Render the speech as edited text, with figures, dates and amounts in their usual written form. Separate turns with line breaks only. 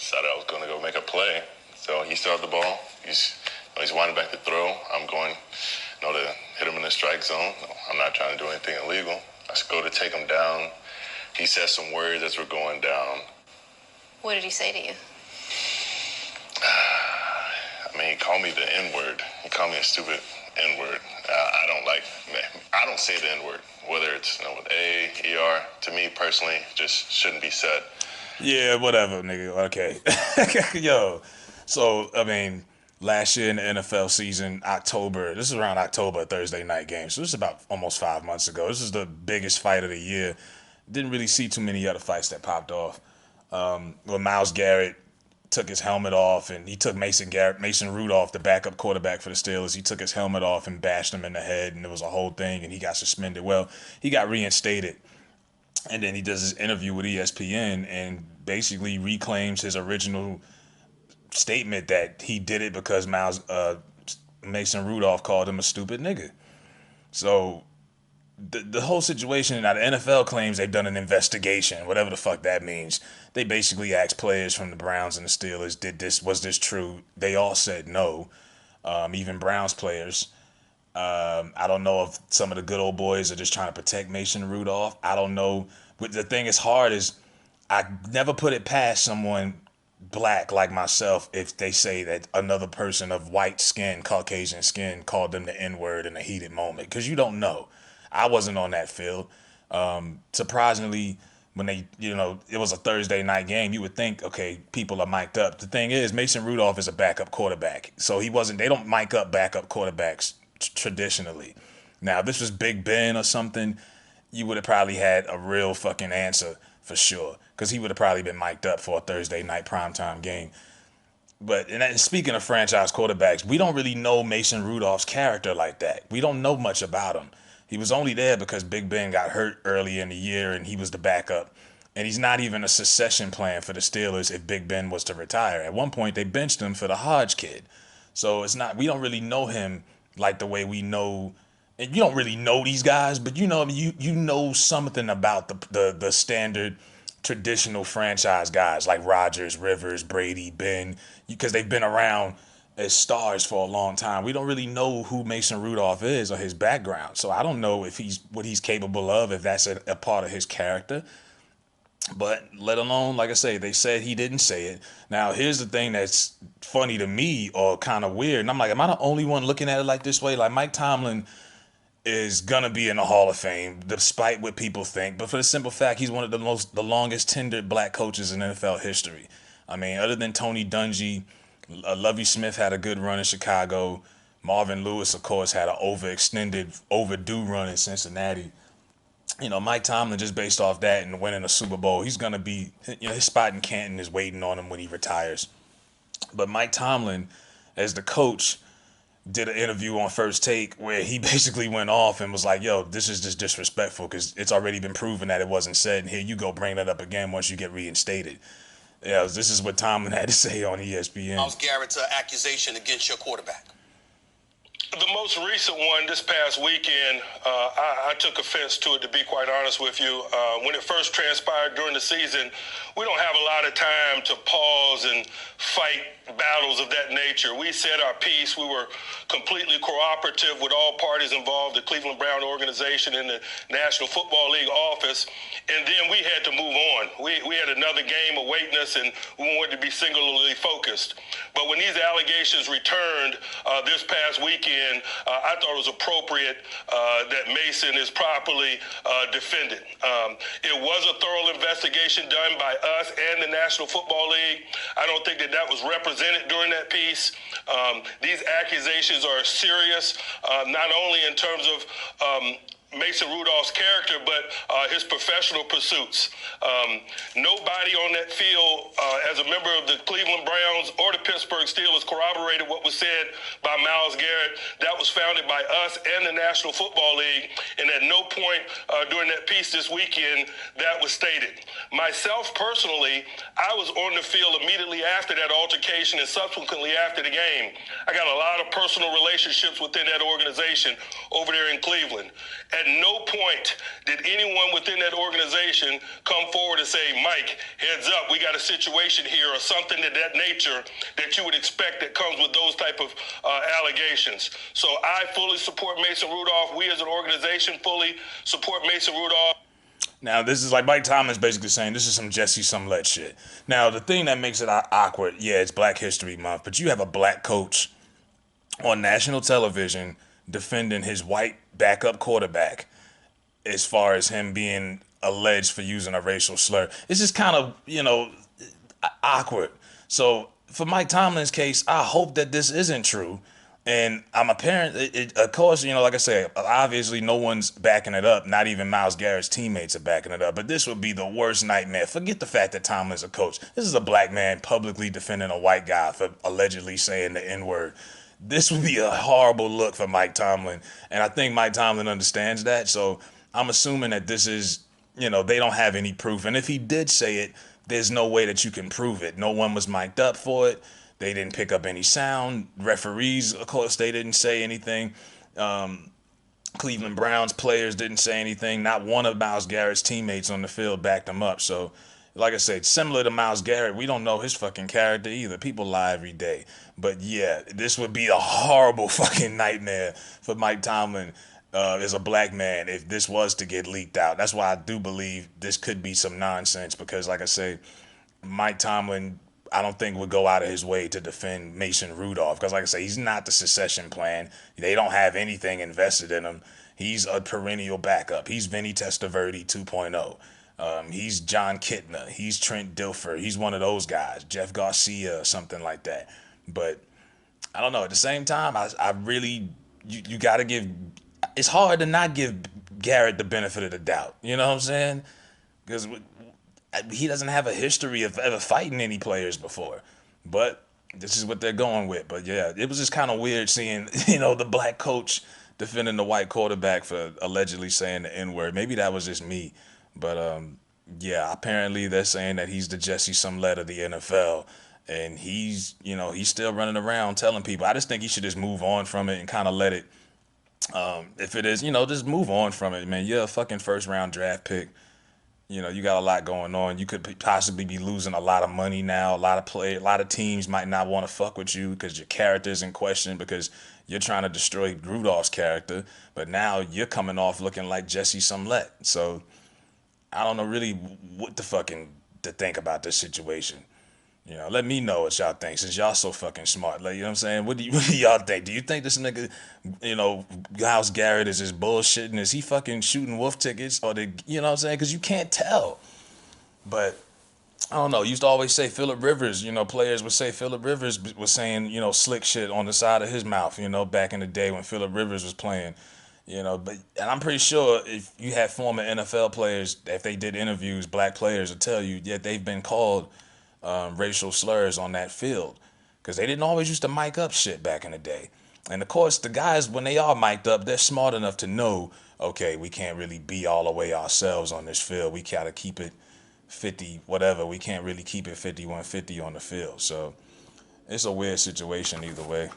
decided I was going to go make a play. So he started the ball. He's winding back to throw. I'm going, to hit him in the strike zone. I'm not trying to do anything illegal. I go to take him down. He says some words as we're going down.
What did he say to you?
He called me the N-word. He called me a stupid N-word. I don't say the N-word, whether it's with A, E-R. To me, personally, just shouldn't be said.
Yeah, whatever, nigga. Okay. Yo, so, last year in the NFL season, October, this is around October, Thursday night game. So this is about almost 5 months ago. This is the biggest fight of the year. Didn't really see too many other fights that popped off. When Myles Garrett took his helmet off, and he took Mason Rudolph, the backup quarterback for the Steelers. He took his helmet off and bashed him in the head, and it was a whole thing, and he got suspended. Well, he got reinstated, and then he does his interview with ESPN and basically reclaims his original statement that he did it because Mason Rudolph called him a stupid nigga. So the whole situation, now the NFL claims they've done an investigation, whatever the fuck that means. They basically asked players from the Browns and the Steelers, was this true? They all said no, even Browns players. I don't know if some of the good old boys are just trying to protect Mason Rudolph. I don't know. But the thing is hard is I never put it past someone black like myself if they say that another person of white skin, Caucasian skin, called them the N-word in a heated moment, because you don't know. I wasn't on that field. Surprisingly, when it was a Thursday night game, you would think, okay, people are mic'd up. The thing is, Mason Rudolph is a backup quarterback. So they don't mic up backup quarterbacks traditionally. Now, if this was Big Ben or something, you would have probably had a real fucking answer for sure, because he would have probably been mic'd up for a Thursday night primetime game. But speaking of franchise quarterbacks, we don't really know Mason Rudolph's character like that. We don't know much about him. He was only there because Big Ben got hurt early in the year and he was the backup. And he's not even a succession plan for the Steelers if Big Ben was to retire. At one point, they benched him for the Hodge kid. So we don't really know him like the way we know. And you don't really know these guys, but you know something about the standard traditional franchise guys like Rodgers, Rivers, Brady, Ben, because they've been around as stars for a long time. We don't really know who Mason Rudolph is or his background. So I don't know if what he's capable of, if that's a part of his character. But let alone, like I say, they said he didn't say it. Now, here's the thing that's funny to me or kind of weird. And I'm like, am I the only one looking at it like this way? Like, Mike Tomlin is going to be in the Hall of Fame, despite what people think. But for the simple fact, he's one of the longest tenured black coaches in NFL history. Other than Tony Dungy, Lovie Smith had a good run in Chicago. Marvin Lewis, of course, had an overdue run in Cincinnati. Mike Tomlin, just based off that and winning a Super Bowl, he's going to be, his spot in Canton is waiting on him when he retires. But Mike Tomlin, as the coach, did an interview on First Take where he basically went off and was like, yo, this is just disrespectful because it's already been proven that it wasn't said, and here you go bring that up again once you get reinstated. Yeah, this is what Tomlin had to say on ESPN.
Myles Garrett's accusation against your quarterback.
The most recent one this past weekend, I took offense to it, to be quite honest with you. When it first transpired during the season, we don't have a lot of time to pause and fight battles of that nature. We said our piece. We were completely cooperative with all parties involved, the Cleveland Brown organization and the National Football League office, and then we had to move on. We had another game awaiting us, and we wanted to be singularly focused. But when these allegations returned this past weekend, I thought it was appropriate that Mason is properly defended. It was a thorough investigation done by us and the National Football League. I don't think that was represented during that piece. These accusations are serious, not only in terms of Mason Rudolph's character, but his professional pursuits. Nobody on that field, as a member of the Cleveland Browns or the Pittsburgh Steelers, corroborated what was said by Myles Garrett. That was founded by us and the National Football League, and at no point during that piece this weekend that was stated. Myself, personally, I was on the field immediately after that altercation and subsequently after the game. I got a lot of personal relationships within that organization over there in Cleveland. At no point did anyone within that organization come forward and say, Mike, heads up, we got a situation here, or something of that nature that you would expect that comes with those type of allegations. So I fully support Mason Rudolph. We as an organization fully support Mason Rudolph.
Now, this is like Mike Tomlin's basically saying this is some Jesse Smollett shit. Now, the thing that makes it awkward, yeah, it's Black History Month, but you have a black coach on national television defending his white backup quarterback as far as him being alleged for using a racial slur. It's just kind of, awkward. So for Mike Tomlin's case, I hope that this isn't true. And I'm of course, like I said, obviously no one's backing it up. Not even Myles Garrett's teammates are backing it up. But this would be the worst nightmare. Forget the fact that Tomlin's a coach. This is a black man publicly defending a white guy for allegedly saying the N-word. This would be a horrible look for Mike Tomlin. And I think Mike Tomlin understands that. So I'm assuming that this is, they don't have any proof. And if he did say it, there's no way that you can prove it. No one was mic'd up for it. They didn't pick up any sound. Referees, of course, they didn't say anything. Cleveland Browns players didn't say anything. Not one of Myles Garrett's teammates on the field backed him up. So, like I said, similar to Myles Garrett, we don't know his fucking character either. People lie every day. But yeah, this would be a horrible fucking nightmare for Mike Tomlin as a black man if this was to get leaked out. That's why I do believe this could be some nonsense because, like I say, Mike Tomlin, I don't think would go out of his way to defend Mason Rudolph because, like I say, he's not the succession plan. They don't have anything invested in him. He's a perennial backup. He's Vinny Testaverde 2.0. He's John Kitna. He's Trent Dilfer. He's one of those guys, Jeff Garcia or something like that. But I don't know. At the same time, I really, you got to give, it's hard to not give Garrett the benefit of the doubt. You know what I'm saying? Because he doesn't have a history of ever fighting any players before. But this is what they're going with. But yeah, it was just kind of weird seeing, the black coach defending the white quarterback for allegedly saying the N-word. Maybe that was just me. But yeah, apparently they're saying that he's the Jesse Smollett of the NFL. And he's still running around telling people. I just think he should just move on from it and kind of let it, if it is, just move on from it, man. You're a fucking first round draft pick. You got a lot going on. You could possibly be losing a lot of money now. A lot of teams might not want to fuck with you because your character's in question because you're trying to destroy Rudolph's character. But now you're coming off looking like Jesse Smollett. So I don't know really what to think about this situation. Let me know what y'all think since y'all so fucking smart. Like, you know what I'm saying? What do y'all think? Do you think this nigga, Myles Garrett is just bullshitting? Is he fucking shooting wolf tickets? Or you know what I'm saying? Because you can't tell. But I don't know. Used to always say Phillip Rivers, players would say Phillip Rivers was saying, slick shit on the side of his mouth, back in the day when Phillip Rivers was playing. And I'm pretty sure if you had former NFL players, if they did interviews, black players would tell you, yeah, they've been called racial slurs on that field because they didn't always used to mic up shit back in the day. And of course, the guys, when they are mic'd up, they're smart enough to know, okay, we can't really be all the way ourselves on this field. We gotta keep it 50, whatever. We can't really keep it 51-50 on the field. So it's a weird situation either way.